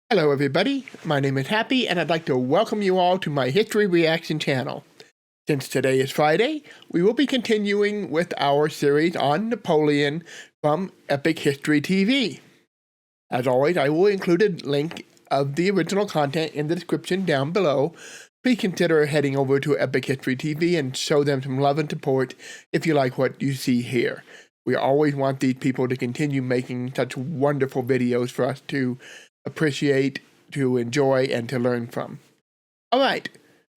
Hello everybody, my name is Happy and I'd like to welcome you all to my History Reaction channel. Since today is Friday, we will be continuing with our series on Napoleon from Epic History TV. As always, I will include a link of the original content in the description down below. Please consider heading over to Epic History TV and show them some love and support if you like what you see here. We always want these people to continue making such wonderful videos for us to appreciate, to enjoy, and to learn from. Alright,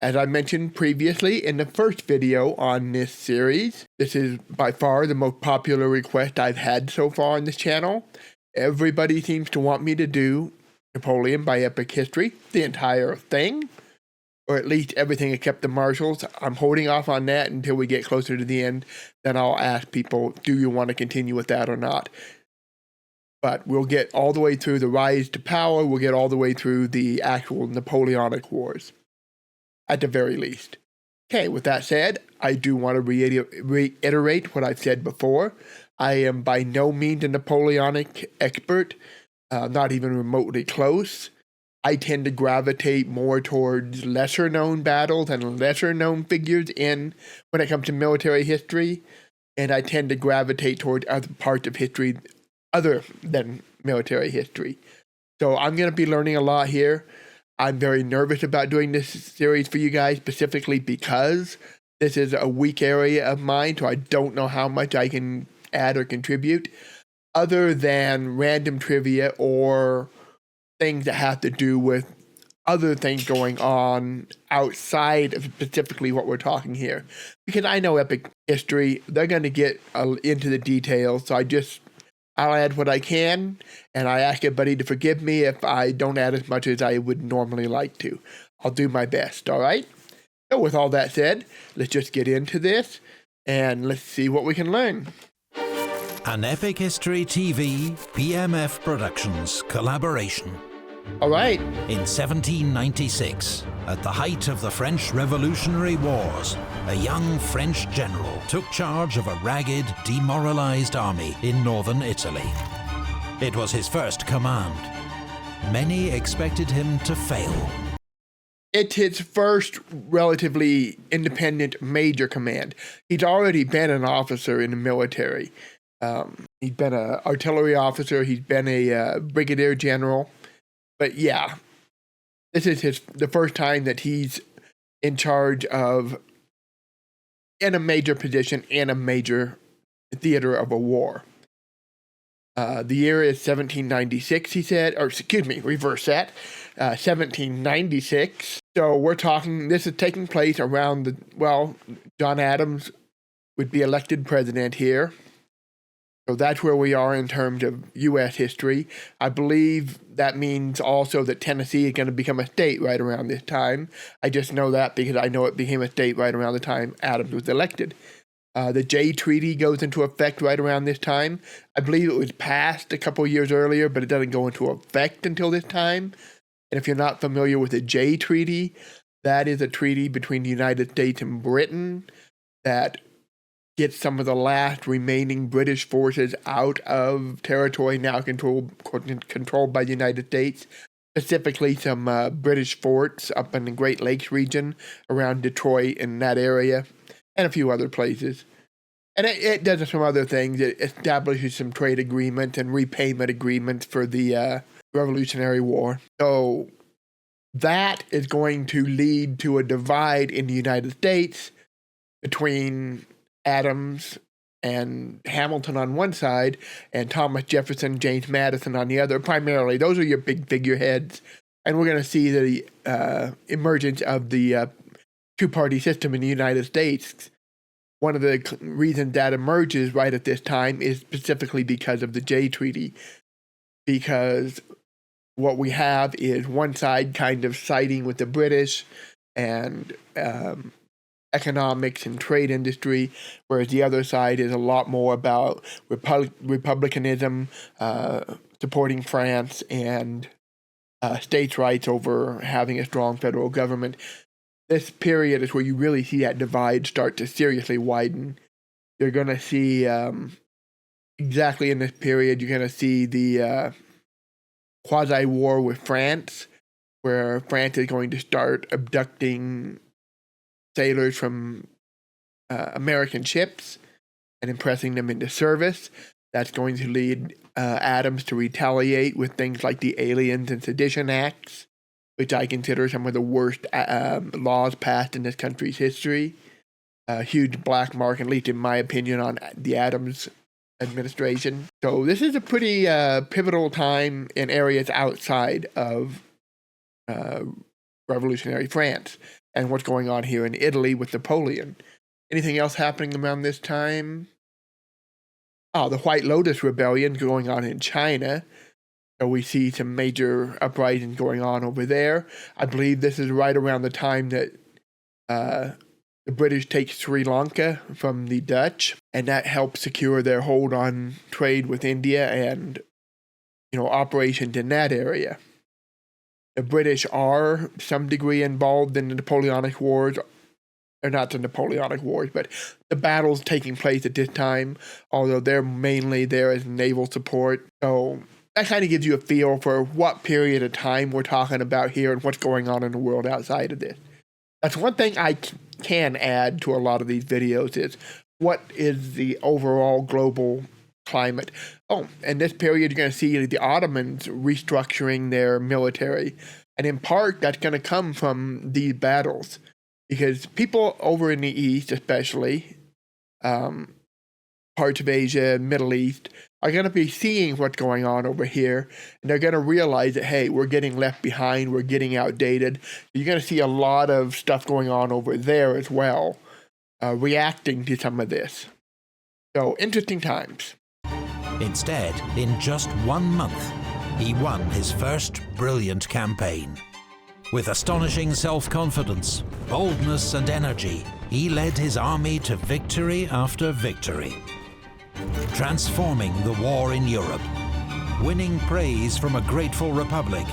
as I mentioned previously in the first video on this series, this is by far the most popular request I've had so far on this channel. Everybody seems to want me to do Napoleon by Epic History, the entire thing, or at least everything except the marshals. I'm holding off on that until we get closer to the end. Then I'll ask people, do you want to continue with that or not? But we'll get all the way through the rise to power, we'll get all the way through the actual Napoleonic Wars, at the very least. Okay, with that said, I do want to reiterate what I've said before. I am by no means a Napoleonic expert, not even remotely close. I tend to gravitate more towards lesser-known battles and lesser-known figures when it comes to military history, and I tend to gravitate towards other parts of history other than military history. So I'm going to be learning a lot here. I'm very nervous about doing this series for you guys, specifically because this is a weak area of mine, so I don't know how much I can add or contribute, other than random trivia or things that have to do with other things going on outside of specifically what we're talking here. Because I know Epic History, they're going to get into the details, so I'll add what I can, and I ask everybody to forgive me if I don't add as much as I would normally like to. I'll do my best, alright? So with all that said, let's just get into this, and let's see what we can learn. An Epic History TV PMF Productions collaboration. Alright. In 1796, at the height of the French Revolutionary Wars, a young French general took charge of a ragged, demoralized army in northern Italy. It was his first command. Many expected him to fail. It's his first relatively independent major command. He's already been an officer in the military. He's been an artillery officer, he's been a brigadier general. But yeah, this is the first time that he's in charge of, in a major position, in a major theater of a war. The year is 1796, he said, or excuse me, reverse that, 1796. So we're talking, this is taking place around John Adams would be elected president here. So that's where we are in terms of U.S. history. I believe that means also that Tennessee is going to become a state right around this time. I just know that because I know it became a state right around the time Adams was elected. The Jay Treaty goes into effect right around this time. I believe it was passed a couple of years earlier, but it doesn't go into effect until this time. And if you're not familiar with the Jay Treaty, that is a treaty between the United States and Britain that gets some of the last remaining British forces out of territory now controlled by the United States, specifically some British forts up in the Great Lakes region around Detroit and that area, and a few other places. And it does some other things. It establishes some trade agreements and repayment agreements for the Revolutionary War. So that is going to lead to a divide in the United States between Adams and Hamilton on one side, and Thomas Jefferson, James Madison on the other. Primarily, those are your big figureheads. And we're going to see the emergence of the two-party system in the United States. One of the reasons that emerges right at this time is specifically because of the Jay Treaty. Because what we have is one side kind of siding with the British and economics and trade industry, whereas the other side is a lot more about republicanism, supporting France, and states' rights over having a strong federal government. This period is where you really see that divide start to seriously widen. You're going to see, exactly in this period, you're going to see the quasi-war with France, where France is going to start abducting sailors from American ships and impressing them into service. That's going to lead Adams to retaliate with things like the Aliens and Sedition Acts, which I consider some of the worst laws passed in this country's history. A huge black mark, at least in my opinion, on the Adams administration. So this is a pretty pivotal time in areas outside of revolutionary France and what's going on here in Italy with Napoleon. Anything else happening around this time? Oh, the White Lotus Rebellion going on in China. So we see some major uprisings going on over there. I believe this is right around the time that the British take Sri Lanka from the Dutch, and that helps secure their hold on trade with India and, operations in that area. The British are some degree involved in the Napoleonic Wars, or not the Napoleonic Wars, but the battles taking place at this time, although they're mainly there as naval support. So that kind of gives you a feel for what period of time we're talking about here and what's going on in the world outside of this. That's one thing I can add to a lot of these videos is what is the overall global climate. Oh, in this period, you're going to see the Ottomans restructuring their military. And in part, that's going to come from these battles. Because people over in the East, especially, parts of Asia, Middle East, are going to be seeing what's going on over here. And they're going to realize that, hey, we're getting left behind, we're getting outdated. You're going to see a lot of stuff going on over there as well, reacting to some of this. So, interesting times. Instead, in just 1 month, he won his first brilliant campaign. With astonishing self-confidence, boldness and energy, he led his army to victory after victory, transforming the war in Europe, winning praise from a grateful republic,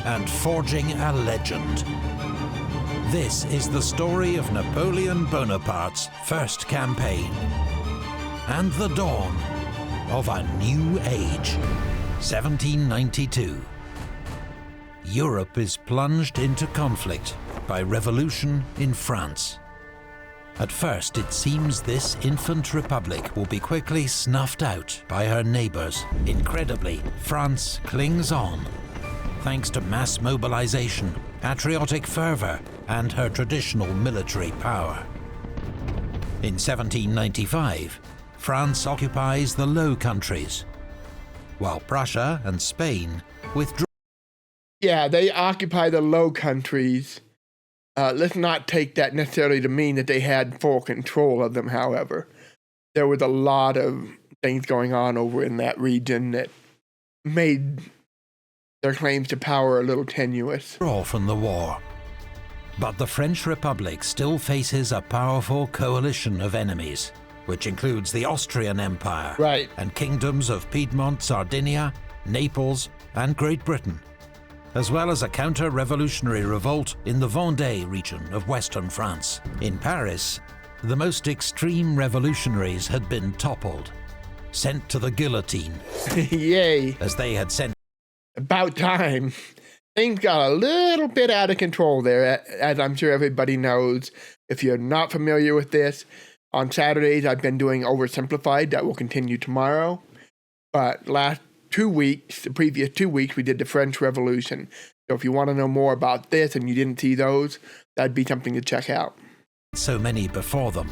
and forging a legend. This is the story of Napoleon Bonaparte's first campaign, and the dawn of a new age. 1792. Europe is plunged into conflict by revolution in France. At first, it seems this infant republic will be quickly snuffed out by her neighbors. Incredibly, France clings on, thanks to mass mobilization, patriotic fervor, and her traditional military power. In 1795, France occupies the Low Countries, while Prussia and Spain withdraw. Yeah, they occupy the Low Countries. Let's not take that necessarily to mean that they had full control of them, however. There was a lot of things going on over in that region that made their claims to power a little tenuous. From the war. But the French Republic still faces a powerful coalition of enemies, which includes the Austrian Empire, right, and kingdoms of Piedmont, Sardinia, Naples, and Great Britain, as well as a counter-revolutionary revolt in the Vendée region of western France. In Paris, the most extreme revolutionaries had been toppled, sent to the guillotine. Yay! As they had sent. About time. Things got a little bit out of control there, as I'm sure everybody knows. If you're not familiar with this, on Saturdays I've been doing Oversimplified. That will continue tomorrow. But the previous 2 weeks, we did the French Revolution. So if you want to know more about this and you didn't see those, that'd be something to check out. So many before them.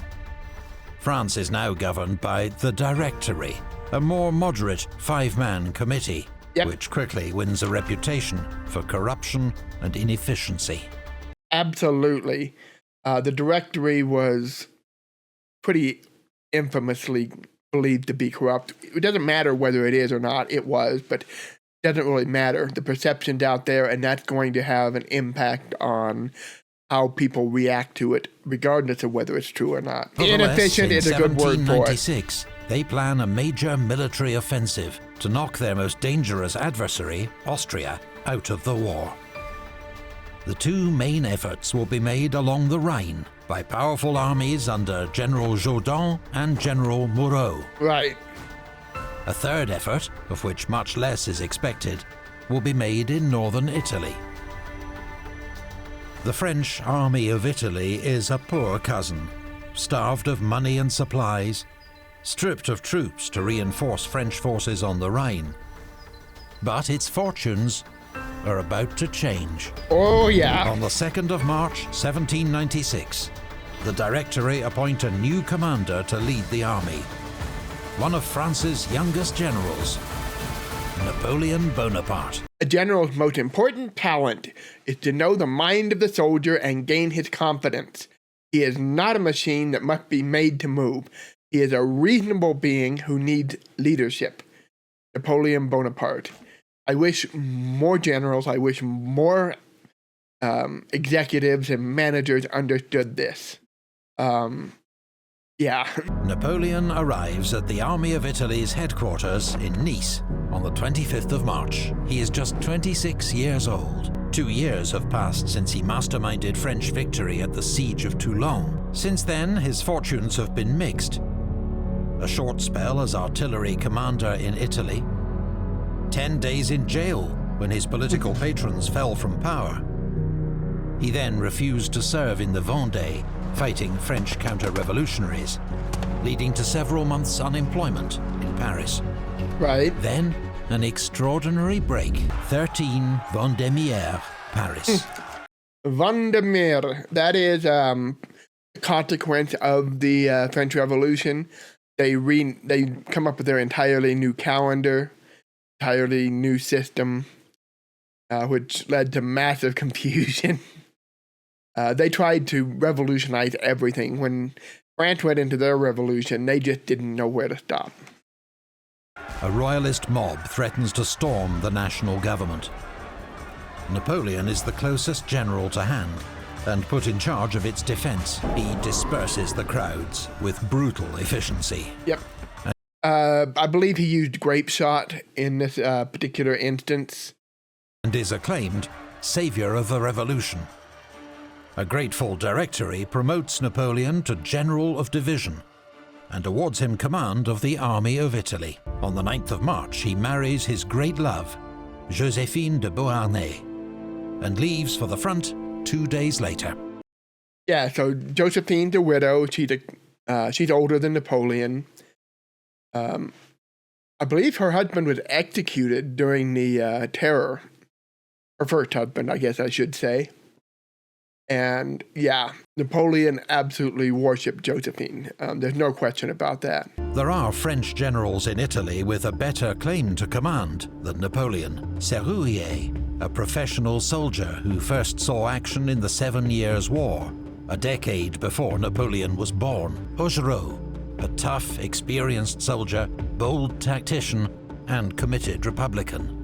France is now governed by the Directory, a more moderate 5-man committee, which quickly wins a reputation for corruption and inefficiency. Absolutely. The Directory was pretty infamously believed to be corrupt. It doesn't matter whether it is or not, it was, but it doesn't really matter. The perception's out there, and that's going to have an impact on how people react to it, regardless of whether it's true or not. Inefficient is a good word for it. They plan a major military offensive to knock their most dangerous adversary, Austria, out of the war. The two main efforts will be made along the Rhine by powerful armies under General Jourdan and General Moreau. Right. A third effort, of which much less is expected, will be made in northern Italy. The French Army of Italy is a poor cousin, starved of money and supplies, stripped of troops to reinforce French forces on the Rhine. But its fortunes are about to change. Oh, yeah. On the 2nd of March, 1796, the Directory appoint a new commander to lead the army. One of France's youngest generals, Napoleon Bonaparte. A general's most important talent is to know the mind of the soldier and gain his confidence. He is not a machine that must be made to move. He is a reasonable being who needs leadership. Napoleon Bonaparte. I wish more generals, I wish more executives and managers understood this. Yeah. Napoleon arrives at the Army of Italy's headquarters in Nice on the 25th of March. He is just 26 years old. 2 years have passed since he masterminded French victory at the Siege of Toulon. Since then, his fortunes have been mixed. A short spell as artillery commander in Italy, 10 days in jail when his political patrons fell from power. He then refused to serve in the Vendée, fighting French counter-revolutionaries, leading to several months' unemployment in Paris. Right. Then, an extraordinary break. 13 Vendémiaire, Paris. Vendémiaire. That is a consequence of the French Revolution. They come up with their entirely new calendar, entirely new system, which led to massive confusion. They tried to revolutionize everything. When France went into their revolution, they just didn't know where to stop. A royalist mob threatens to storm the national government. Napoleon is the closest general to hand and put in charge of its defense. He disperses the crowds with brutal efficiency. Yep. I believe he used grape shot in this particular instance. And is acclaimed savior of the revolution. A grateful Directory promotes Napoleon to General of Division and awards him command of the Army of Italy. On the 9th of March, he marries his great love, Joséphine de Beauharnais, and leaves for the front 2 days later. Yeah, so Josephine's a widow. She's older than Napoleon. I believe her husband was executed during the terror. Her first husband, I guess I should say. And yeah, Napoleon absolutely worshipped Josephine. There's no question about that. There are French generals in Italy with a better claim to command than Napoleon. Serrurier, a professional soldier who first saw action in the 7 Years' War, a decade before Napoleon was born. Augereau, a tough, experienced soldier, bold tactician, and committed Republican.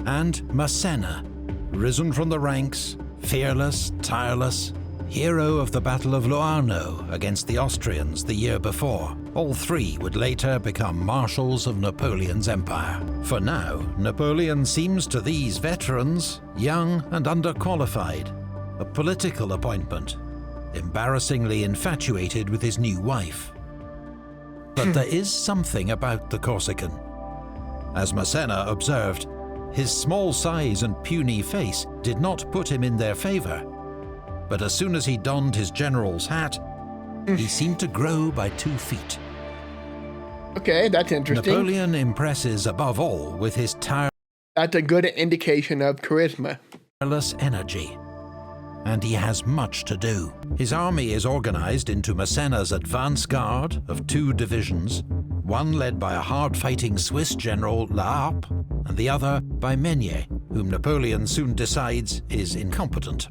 And Massena, risen from the ranks, fearless, tireless, hero of the Battle of Lodi against the Austrians the year before. All three would later become marshals of Napoleon's empire. For now, Napoleon seems to these veterans young and underqualified, a political appointment, embarrassingly infatuated with his new wife. But there is something about the Corsican. As Massena observed, his small size and puny face did not put him in their favor. But as soon as he donned his general's hat, he seemed to grow by 2 feet. Okay, that's interesting. Napoleon impresses above all with his That's a good indication of charisma. tireless energy. And he has much to do. His army is organized into Massena's advance guard of 2 divisions, one led by a hard-fighting Swiss general La Harpe, and the other by Meunier, whom Napoleon soon decides is incompetent.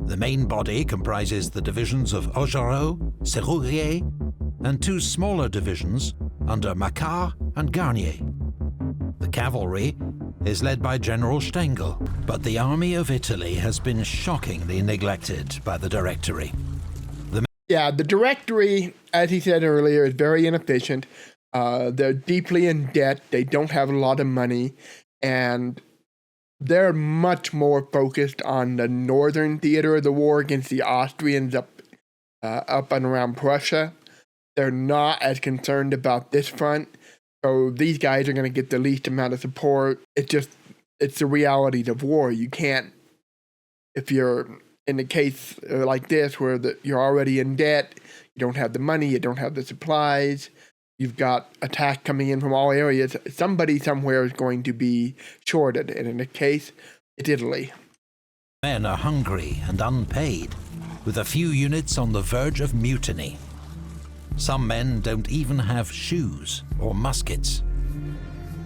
The main body comprises the divisions of Augereau, Serrurier, and 2 smaller divisions under Macquart and Garnier. The cavalry is led by General Stengel, but the Army of Italy has been shockingly neglected by the Directory. Yeah, the Directory, as he said earlier, is very inefficient. They're deeply in debt. They don't have a lot of money, and they're much more focused on the northern theater of the war against the Austrians up and around Prussia. They're not as concerned about this front. So these guys are going to get the least amount of support. It's the realities of war. You can't, if you're in a case like this where you're already in debt, you don't have the money, you don't have the supplies, you've got attack coming in from all areas, somebody somewhere is going to be shorted. And in this case, it's Italy. Men are hungry and unpaid, with a few units on the verge of mutiny. Some men don't even have shoes or muskets.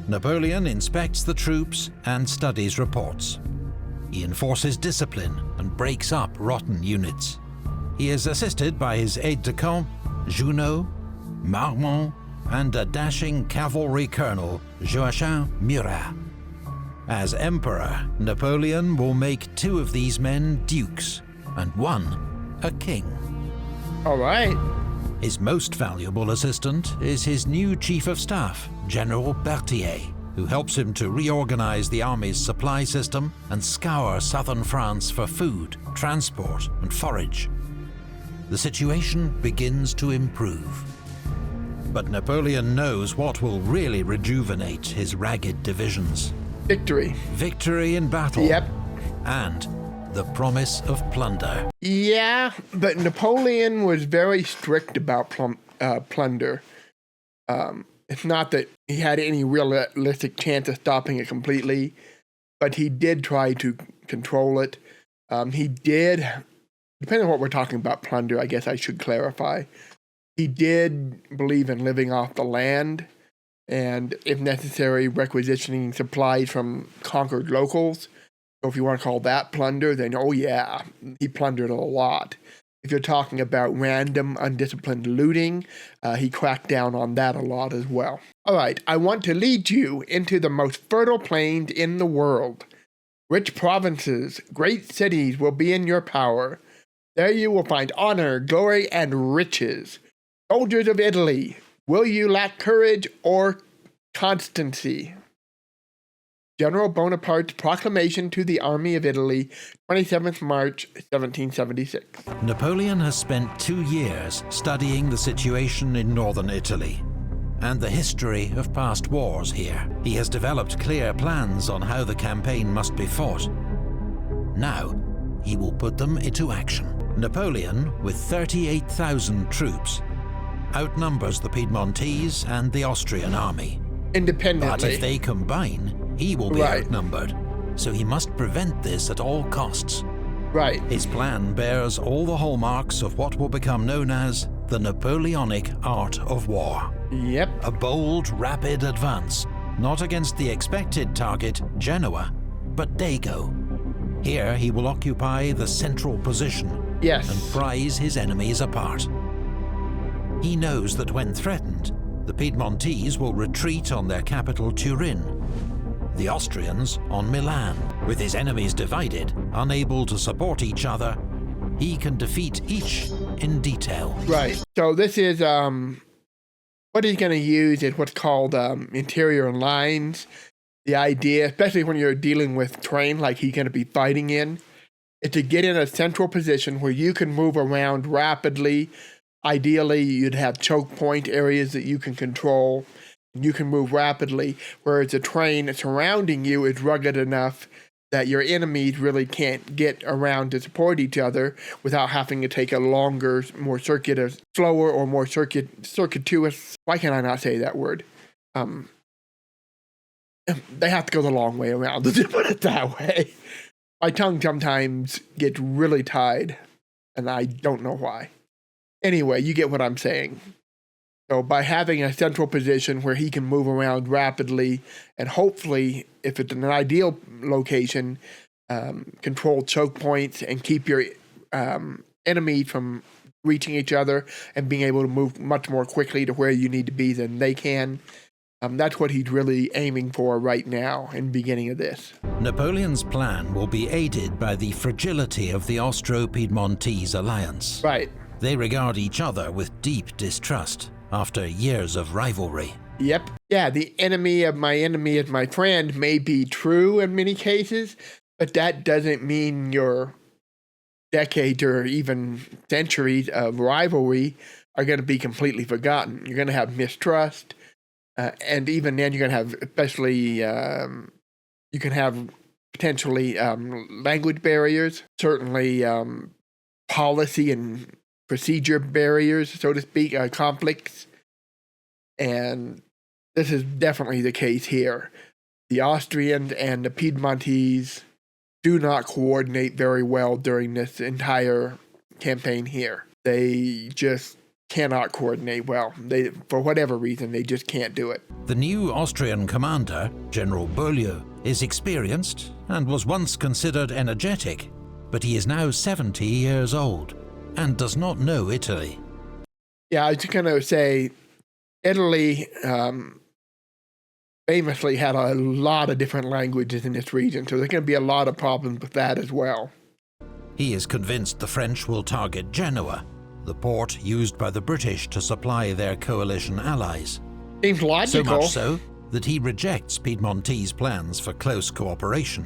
Napoleon inspects the troops and studies reports. He enforces discipline and breaks up rotten units. He is assisted by his aide-de-camp, Junot, Marmont, and a dashing cavalry colonel, Joachim Murat. As emperor, Napoleon will make 2 of these men dukes and 1 a king. All right. His most valuable assistant is his new chief of staff, General Berthier, who helps him to reorganize the army's supply system and scour southern France for food, transport, and forage. The situation begins to improve. But Napoleon knows what will really rejuvenate his ragged divisions. Victory. Victory in battle. Yep. And the promise of plunder. Yeah, but Napoleon was very strict about plunder. It's not that he had any realistic chance of stopping it completely, but he did try to control it. He did, depending on what we're talking about plunder, I guess I should clarify, he did believe in living off the land and, if necessary, requisitioning supplies from conquered locals. So if you want to call that plunder, then oh yeah, he plundered a lot. If you're talking about random, undisciplined looting, he cracked down on that a lot as well. All right, I want to lead you into the most fertile plains in the world. Rich provinces, great cities will be in your power. There you will find honor, glory, and riches. Soldiers of Italy, will you lack courage or constancy? General Bonaparte's proclamation to the Army of Italy, 27th March, 1776. Napoleon has spent 2 years studying the situation in northern Italy and the history of past wars here. He has developed clear plans on how the campaign must be fought. Now, he will put them into action. Napoleon, with 38,000 troops, outnumbers the Piedmontese and the Austrian army. Independently. But if they combine, he will be outnumbered, so he must prevent this at all costs. Right. His plan bears all the hallmarks of what will become known as the Napoleonic art of war. Yep. A bold, rapid advance, not against the expected target, Genoa, but Dego. Here he will occupy the central position and prise his enemies apart. He knows that when threatened, the Piedmontese will retreat on their capital Turin, the Austrians on Milan. With his enemies divided, unable to support each other, he can defeat each in detail. Right. So this is, what he's going to use is what's called interior lines. The idea, especially when you're dealing with terrain like he's going to be fighting in, is to get in a central position where you can move around rapidly. Ideally, you'd have choke point areas that you can control. You can move rapidly, whereas the terrain surrounding you is rugged enough that your enemies really can't get around to support each other without having to take a longer, more slower or more circuitous, why can I not say that word? They have to go the long way around, let's just put it that way. My tongue sometimes gets really tied, and I don't know why. Anyway, you get what I'm saying. So by having a central position where he can move around rapidly and hopefully, if it's an ideal location, control choke points and keep your enemies from reaching each other and being able to move much more quickly to where you need to be than they can. That's what he's really aiming for right now in the beginning of this. Napoleon's plan will be aided by the fragility of the Austro-Piedmontese alliance. Right. They regard each other with deep distrust after years of rivalry. Yep. Yeah, the enemy of my friend may be true in many cases, but that doesn't mean your decades or even centuries of rivalry are going to be completely forgotten. You're going to have mistrust. And even then, you're going to have, especially, you can have potentially language barriers, certainly policy and procedure barriers, so to speak, conflicts. And this is definitely the case here. The Austrians and the Piedmontese do not coordinate very well during this entire campaign here. They just cannot coordinate well. For whatever reason, they just can't do it. The new Austrian commander, General Beaulieu, is experienced and was once considered energetic, but he is now 70 years old and does not know Italy. Yeah, I was just going to say, Italy famously had a lot of different languages in this region, so there's going to be a lot of problems with that as well. He is convinced the French will target Genoa, the port used by the British to supply their coalition allies. Seems logical. So much so that he rejects Piedmontese plans for close cooperation.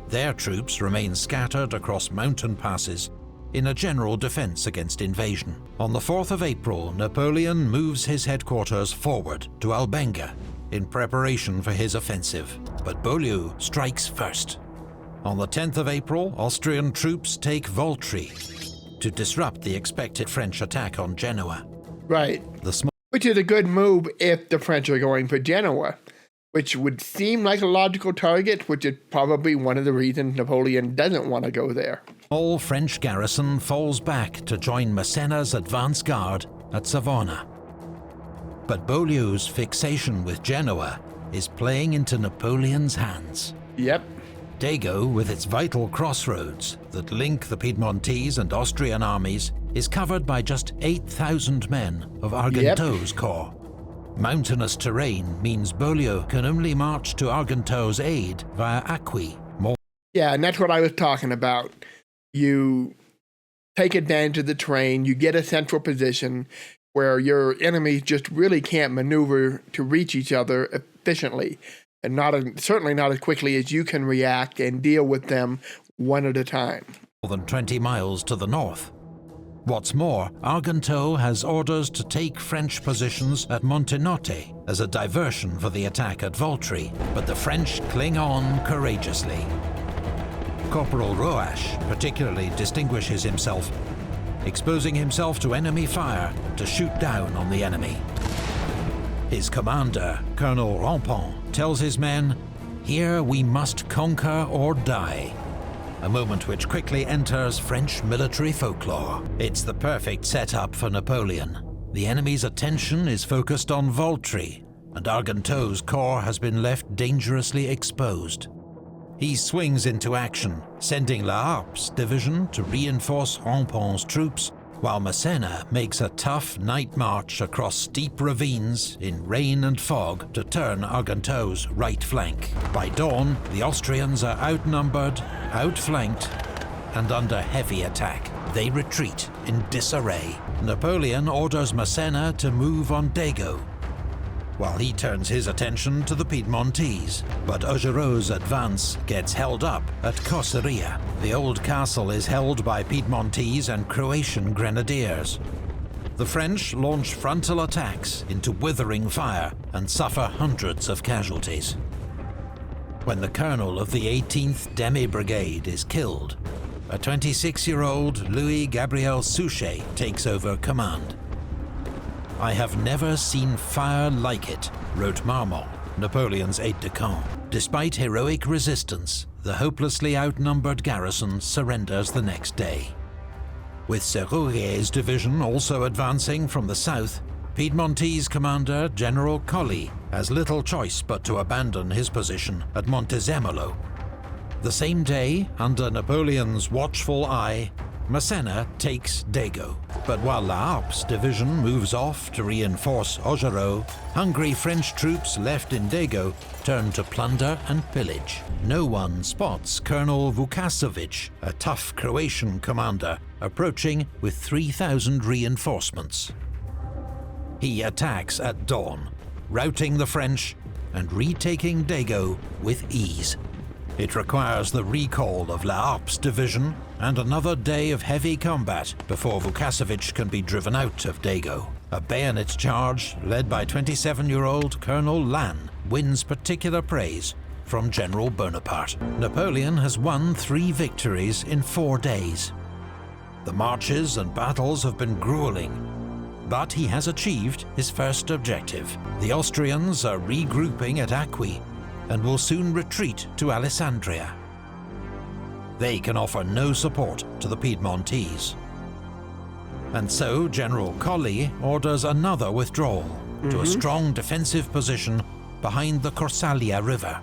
Their troops remain scattered across mountain passes in a general defense against invasion. On the 4th of April, Napoleon moves his headquarters forward to Albenga in preparation for his offensive, but Beaulieu strikes first. On the 10th of April, Austrian troops take Voltri to disrupt the expected French attack on Genoa. Right. Which is a good move if the French are going for Genoa, which would seem like a logical target, which is probably one of the reasons Napoleon doesn't want to go there. All French garrison falls back to join Massena's advance guard at Savona. But Beaulieu's fixation with Genoa is playing into Napoleon's hands. Yep. Dego, with its vital crossroads that link the Piedmontese and Austrian armies, is covered by just 8,000 men of Argenteau's corps. Mountainous terrain means Beaulieu can only march to Argenteau's aid via Acqui. Yeah, and that's what I was talking about. You take advantage of the terrain, you get a central position where your enemies just really can't maneuver to reach each other efficiently, and certainly not as quickly as you can react and deal with them one at a time. More than 20 miles to the north. What's more, Argenteau has orders to take French positions at Montenotte as a diversion for the attack at Voltri, but the French cling on courageously. Corporal Roache particularly distinguishes himself, exposing himself to enemy fire to shoot down on the enemy. His commander, Colonel Rampont, tells his men, "Here we must conquer or die," a moment which quickly enters French military folklore. It's the perfect setup for Napoleon. The enemy's attention is focused on Voltri, and Argenteau's corps has been left dangerously exposed. He swings into action, sending La Harpe's division to reinforce Rampont's troops, while Massena makes a tough night march across steep ravines in rain and fog to turn Argenteau's right flank. By dawn, the Austrians are outnumbered, outflanked, and under heavy attack. They retreat in disarray. Napoleon orders Massena to move on Dego, while he turns his attention to the Piedmontese. But Augereau's advance gets held up at Cosseria. The old castle is held by Piedmontese and Croatian grenadiers. The French launch frontal attacks into withering fire and suffer hundreds of casualties. When the colonel of the 18th Demi Brigade is killed, a 26-year-old Louis-Gabriel Suchet takes over command. "I have never seen fire like it," wrote Marmont, Napoleon's aide-de-camp. Despite heroic resistance, the hopelessly outnumbered garrison surrenders the next day. With Serrurier's division also advancing from the south, Piedmontese commander General Colli has little choice but to abandon his position at Montezemolo. The same day, under Napoleon's watchful eye, Massena takes Dego. But while La Harpe's division moves off to reinforce Augereau, hungry French troops left in Dego turn to plunder and pillage. No one spots Colonel Vukasovic, a tough Croatian commander, approaching with 3,000 reinforcements. He attacks at dawn, routing the French and retaking Dego with ease. It requires the recall of La Harpe's division and another day of heavy combat before Vukasovic can be driven out of Dego. A bayonet charge led by 27-year-old Colonel Lannes wins particular praise from General Bonaparte. Napoleon has won 3 victories in 4 days. The marches and battles have been grueling, but he has achieved his first objective. The Austrians are regrouping at Acqui and will soon retreat to Alessandria. They can offer no support to the Piedmontese. And so General Colli orders another withdrawal to a strong defensive position behind the Corsalia River.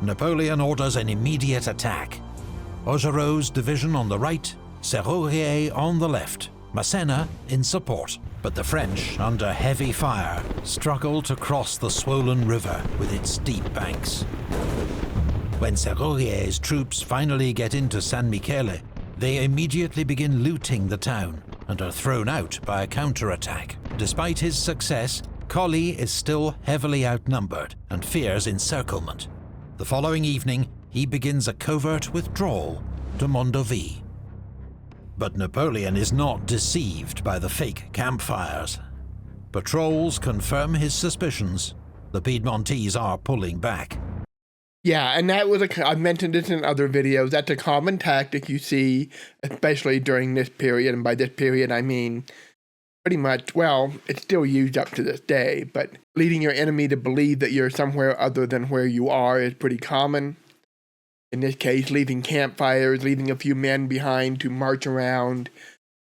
Napoleon orders an immediate attack. Augereau's division on the right, Serrurier on the left, Massena in support. But the French, under heavy fire, struggle to cross the swollen river with its steep banks. When Serrurier's troops finally get into San Michele, they immediately begin looting the town and are thrown out by a counterattack. Despite his success, Colli is still heavily outnumbered and fears encirclement. The following evening, he begins a covert withdrawal to Mondovì. But Napoleon is not deceived by the fake campfires. Patrols confirm his suspicions. The Piedmontese are pulling back. Yeah, and that was I've mentioned this in other videos. That's a common tactic you see, especially during this period. And by this period, I mean pretty much, well, it's still used up to this day, but leading your enemy to believe that you're somewhere other than where you are is pretty common. In this case, leaving campfires, leaving a few men behind to march around,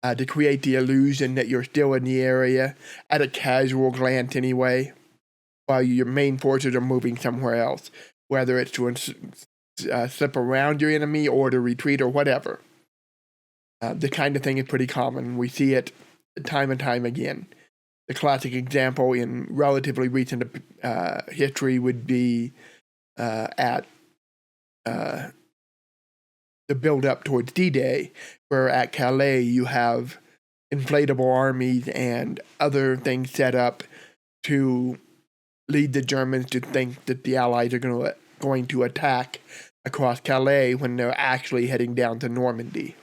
to create the illusion that you're still in the area, at a casual glance anyway, while your main forces are moving somewhere else, whether it's to slip around your enemy or to retreat or whatever. The kind of thing is pretty common. We see it time and time again. The classic example in relatively recent history would be at the build-up towards D-Day, where at Calais you have inflatable armies and other things set up to lead the Germans to think that the Allies are going to attack across Calais when they're actually heading down to Normandy.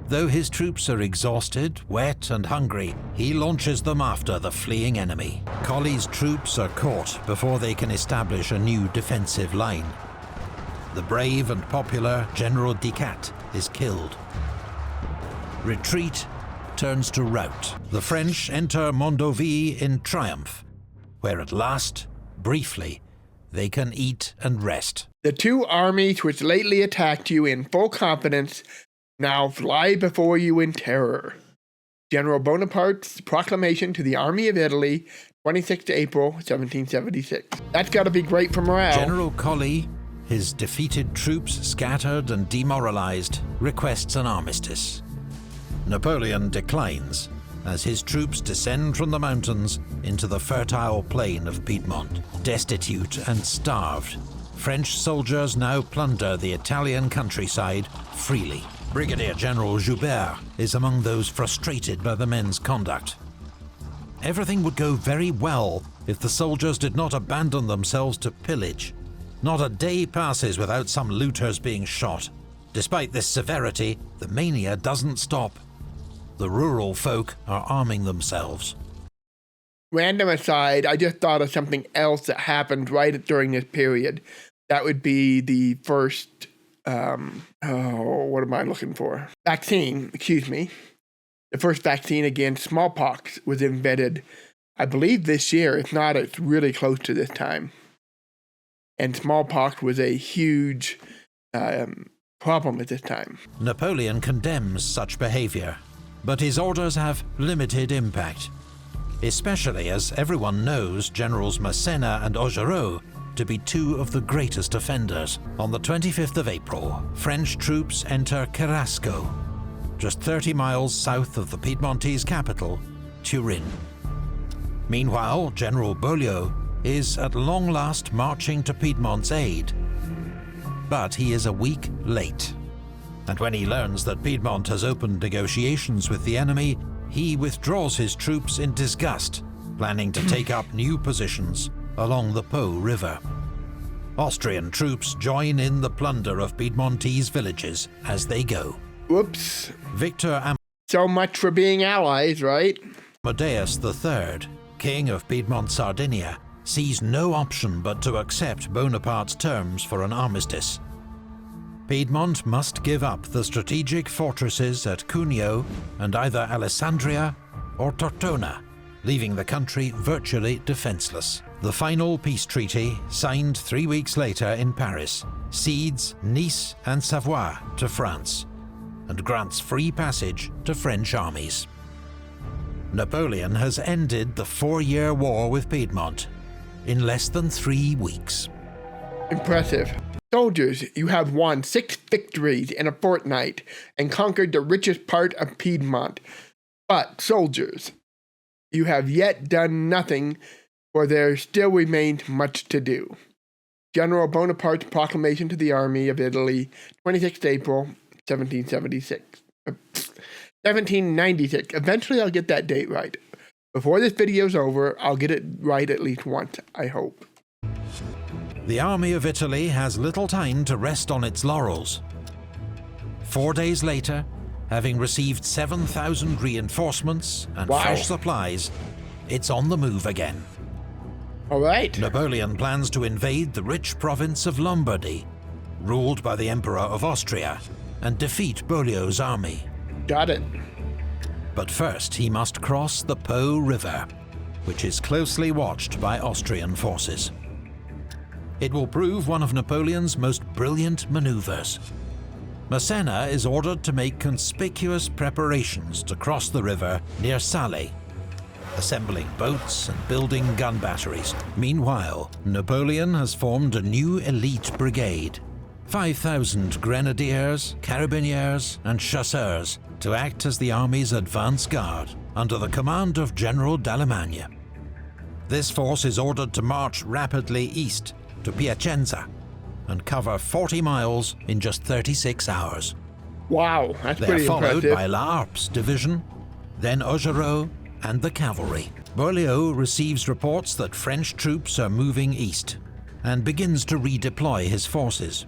Though his troops are exhausted, wet and hungry, he launches them after the fleeing enemy. Colli's troops are caught before they can establish a new defensive line. The brave and popular General Dicat is killed. Retreat turns to rout. The French enter Mondovì in triumph, where at last, briefly, they can eat and rest. The 2 armies which lately attacked you in full confidence now fly before you in terror. General Bonaparte's proclamation to the Army of Italy, 26th April, 1776. That's got to be great for morale. General Colli, his defeated troops scattered and demoralized, requests an armistice. Napoleon declines as his troops descend from the mountains into the fertile plain of Piedmont. Destitute and starved, French soldiers now plunder the Italian countryside freely. Brigadier General Joubert is among those frustrated by the men's conduct. Everything would go very well if the soldiers did not abandon themselves to pillage. Not a day passes without some looters being shot. Despite this severity, the mania doesn't stop. The rural folk are arming themselves. Random aside, I just thought of something else that happened right during this period. That would be the first, what am I looking for? Vaccine, excuse me. The first vaccine against smallpox was invented, I believe this year. If not, it's really close to this time. And smallpox was a huge problem at this time. Napoleon condemns such behavior, but his orders have limited impact, especially as everyone knows Generals Massena and Augereau to be 2 of the greatest offenders. On the 25th of April, French troops enter Carrasco, just 30 miles south of the Piedmontese capital, Turin. Meanwhile, General Beaulieu is at long last marching to Piedmont's aid. But he is a week late. And when he learns that Piedmont has opened negotiations with the enemy, he withdraws his troops in disgust, planning to take up new positions along the Po River. Austrian troops join in the plunder of Piedmontese villages as they go. Whoops. Victor So much for being allies, right? Amadeus III, king of Piedmont Sardinia, sees no option but to accept Bonaparte's terms for an armistice. Piedmont must give up the strategic fortresses at Cuneo and either Alessandria or Tortona, leaving the country virtually defenseless. The final peace treaty, signed 3 weeks later in Paris, cedes Nice and Savoie to France and grants free passage to French armies. Napoleon has ended the 4-year war with Piedmont in less than 3 weeks. Impressive. Soldiers, you have won 6 victories in a fortnight and conquered the richest part of Piedmont. But, soldiers, you have yet done nothing, for there still remains much to do. General Bonaparte's proclamation to the army of Italy, 26th April, 1796. 1796. Eventually I'll get that date right. Before this video's over, I'll get it right at least once, I hope. The army of Italy has little time to rest on its laurels. 4 days later, having received 7,000 reinforcements and fresh supplies, it's on the move again. All right. Napoleon plans to invade the rich province of Lombardy, ruled by the Emperor of Austria, and defeat Beaulieu's army. Got it. But first he must cross the Po River, which is closely watched by Austrian forces. It will prove one of Napoleon's most brilliant maneuvers. Massena is ordered to make conspicuous preparations to cross the river near Salé, assembling boats and building gun batteries. Meanwhile, Napoleon has formed a new elite brigade, 5,000 grenadiers, carabiniers and chasseurs to act as the army's advance guard under the command of General d'Allemagne. This force is ordered to march rapidly east to Piacenza and cover 40 miles in just 36 hours. Wow, that's They pretty are followed impressive. by La Harpe's division, then Augereau and the cavalry. Beaulieu receives reports that French troops are moving east and begins to redeploy his forces,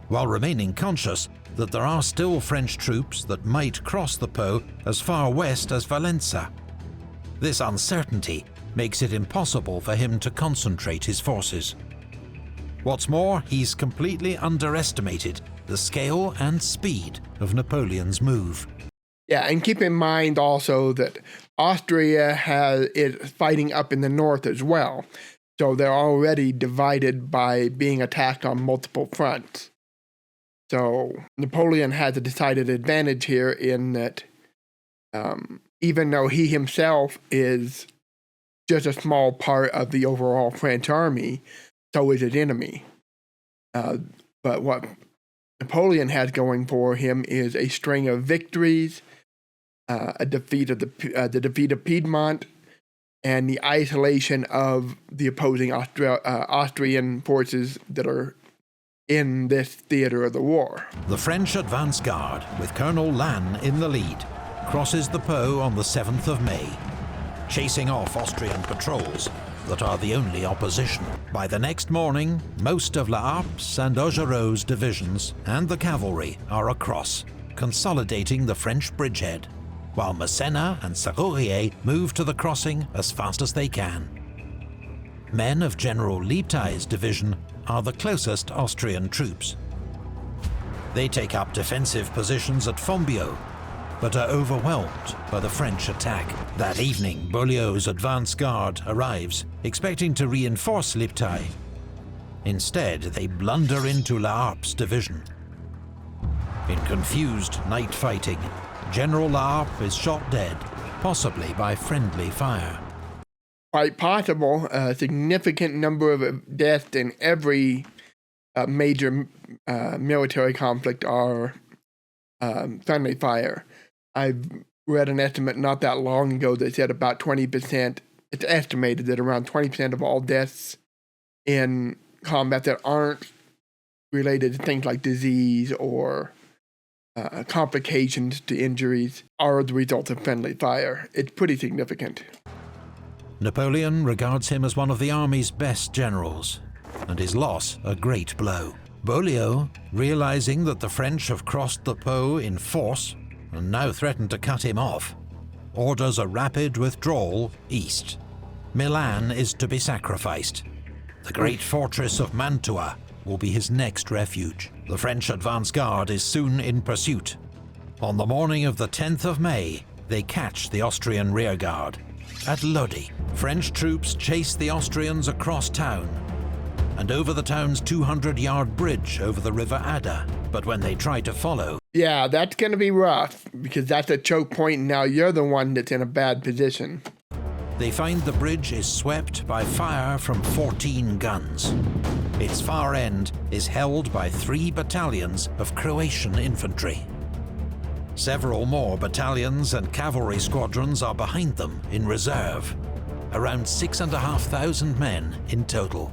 while remaining conscious that there are still French troops that might cross the Po as far west as Valença. This uncertainty makes it impossible for him to concentrate his forces. What's more, he's completely underestimated the scale and speed of Napoleon's move. Yeah, and keep in mind also that Austria is fighting up in the north as well, so they're already divided by being attacked on multiple fronts. So Napoleon has a decided advantage here in that even though he himself is just a small part of the overall French army, so is his enemy. But what Napoleon has going for him is a string of victories, a defeat of the defeat of Piedmont, and the isolation of the opposing Austrian forces that are in this theater of the war. The French advance guard, with Colonel Lannes in the lead, crosses the Po on the 7th of May, chasing off Austrian patrols that are the only opposition. By the next morning, most of La Harpe's and Augereau's divisions and the cavalry are across, consolidating the French bridgehead, while Massena and Serrurier move to the crossing as fast as they can. Men of General Liebtei's division are the closest Austrian troops. They take up defensive positions at Fombio, but are overwhelmed by the French attack. That evening, Beaulieu's advance guard arrives, expecting to reinforce Liebtei. Instead, they blunder into La Harpe's division. In confused night fighting, General La Harpe is shot dead, possibly by friendly fire. Quite possible. A significant number of deaths in every major military conflict are friendly fire. I've read an estimate not that long ago that said about 20%, it's estimated that around 20% of all deaths in combat that aren't related to things like disease or complications to injuries are the result of friendly fire. It's pretty significant. Napoleon regards him as one of the army's best generals, and his loss a great blow. Beaulieu, realizing that the French have crossed the Po in force and now threaten to cut him off, orders a rapid withdrawal east. Milan is to be sacrificed. The great fortress of Mantua will be his next refuge. The French advance guard is soon in pursuit. On the morning of the 10th of May, they catch the Austrian rearguard. At Lodi, French troops chase the Austrians across town and over the town's 200-yard bridge over the River Adda. But when they try to follow... Yeah, that's going to be rough, because that's a choke point and now you're the one that's in a bad position. They find the bridge is swept by fire from 14 guns. Its far end is held by 3 battalions of Croatian infantry. Several more battalions and cavalry squadrons are behind them in reserve, around 6,500 men in total.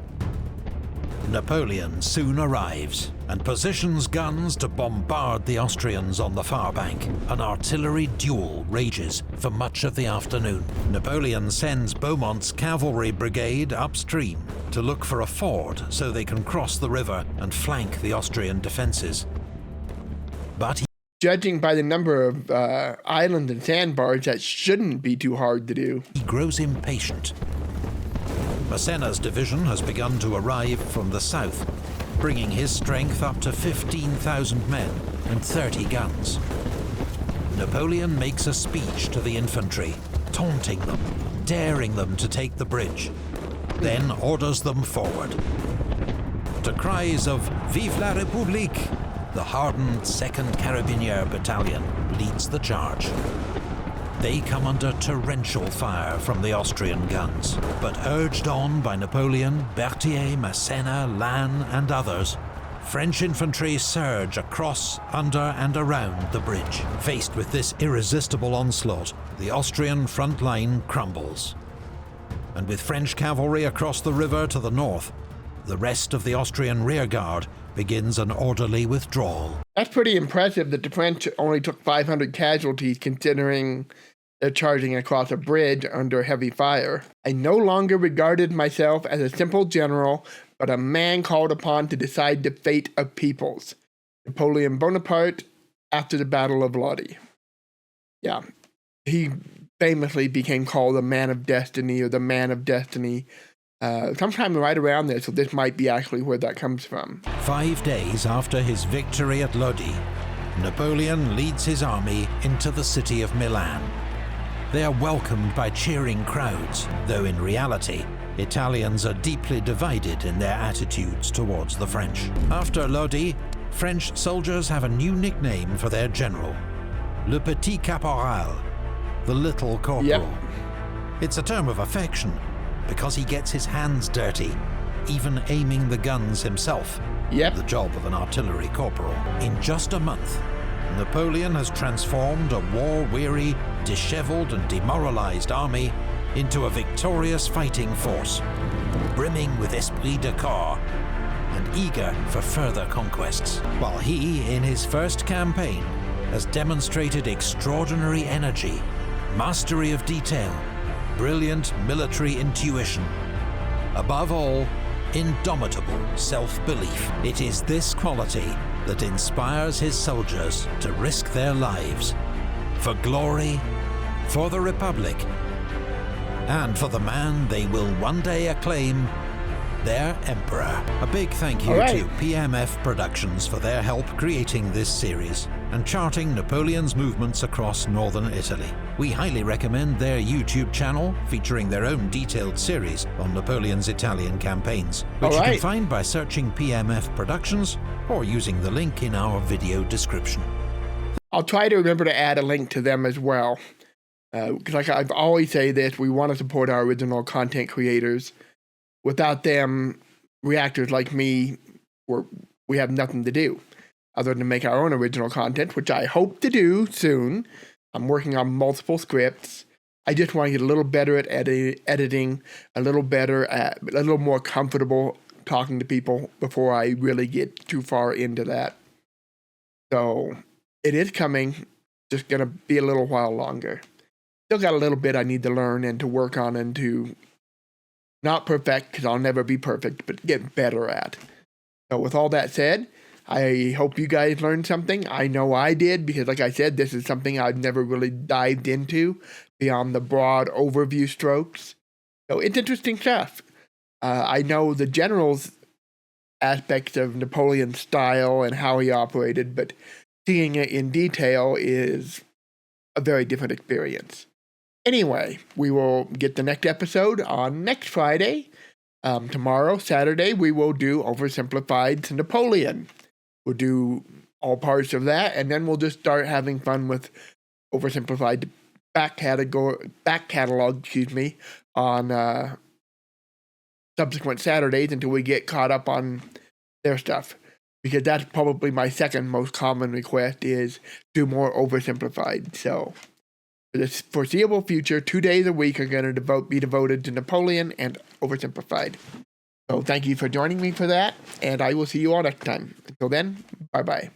Napoleon soon arrives and positions guns to bombard the Austrians on the far bank. An artillery duel rages for much of the afternoon. Napoleon sends Beaumont's cavalry brigade upstream to look for a ford so they can cross the river and flank the Austrian defenses. But Judging by the number of islands and sandbars, that shouldn't be too hard to do. he grows impatient. Massena's division has begun to arrive from the south, bringing his strength up to 15,000 men and 30 guns. Napoleon makes a speech to the infantry, taunting them, daring them to take the bridge, then orders them forward. To cries of "Vive la République!" the hardened 2nd Carabinier Battalion leads the charge. They come under torrential fire from the Austrian guns, but urged on by Napoleon, Berthier, Massena, Lannes and others, French infantry surge across, under and around the bridge. Faced with this irresistible onslaught, the Austrian front line crumbles. And with French cavalry across the river to the north, the rest of the Austrian rearguard begins an orderly withdrawal. That's pretty impressive that the French only took 500 casualties considering they're charging across a bridge under heavy fire. I no longer regarded myself as a simple general, but a man called upon to decide the fate of peoples. Napoleon Bonaparte after the Battle of Lodi. Yeah, he famously became called the Man of Destiny or the Man of Destiny sometime right around there, so this might be actually where that comes from. 5 days after his victory at Lodi, Napoleon leads his army into the city of Milan. They are welcomed by cheering crowds, though in reality, Italians are deeply divided in their attitudes towards the French. After Lodi, French soldiers have a new nickname for their general, Le Petit Caporal, the Little Corporal. Yep. It's a term of affection, because he gets his hands dirty, even aiming the guns himself. Yep. The job of an artillery corporal. In just a month, Napoleon has transformed a war-weary, disheveled and demoralized army into a victorious fighting force, brimming with esprit de corps and eager for further conquests. While he, in his first campaign, has demonstrated extraordinary energy, mastery of detail, brilliant military intuition. Above all, indomitable self-belief. It is this quality that inspires his soldiers to risk their lives for glory, for the Republic, and for the man they will one day acclaim their emperor. A big thank you to PMF Productions for their help creating this series and charting Napoleon's movements across northern Italy. We highly recommend their YouTube channel featuring their own detailed series on Napoleon's Italian campaigns, which you can find by searching PMF Productions or using the link in our video description. I'll try to remember to add a link to them as well. Because like I've always say this, we want to support our original content creators. Without them, reactors like me, we have nothing to do other than make our own original content, which I hope to do soon. I'm working on multiple scripts. I just want to get a little better at editing, a little more comfortable talking to people before I really get too far into that. So it is coming, just going to be a little while longer. Still got a little bit I need to learn and to work on and to not perfect, because I'll never be perfect, but get better at. So with all that said, I hope you guys learned something. I know I did, because like I said, this is something I've never really dived into beyond the broad overview strokes. So it's interesting stuff. I know the general's aspects of Napoleon's style and how he operated, but seeing it in detail is a very different experience. Anyway, we will get the next episode on next Friday. Tomorrow, Saturday, we will do Oversimplified to Napoleon. We'll do all parts of that, and then we'll just start having fun with Oversimplified back catalog, on subsequent Saturdays until we get caught up on their stuff. Because that's probably my second most common request, is do more Oversimplified. So for the foreseeable future, 2 days a week are going to be devoted to Napoleon and Oversimplified. So thank you for joining me for that, and I will see you all next time. Until then, bye-bye.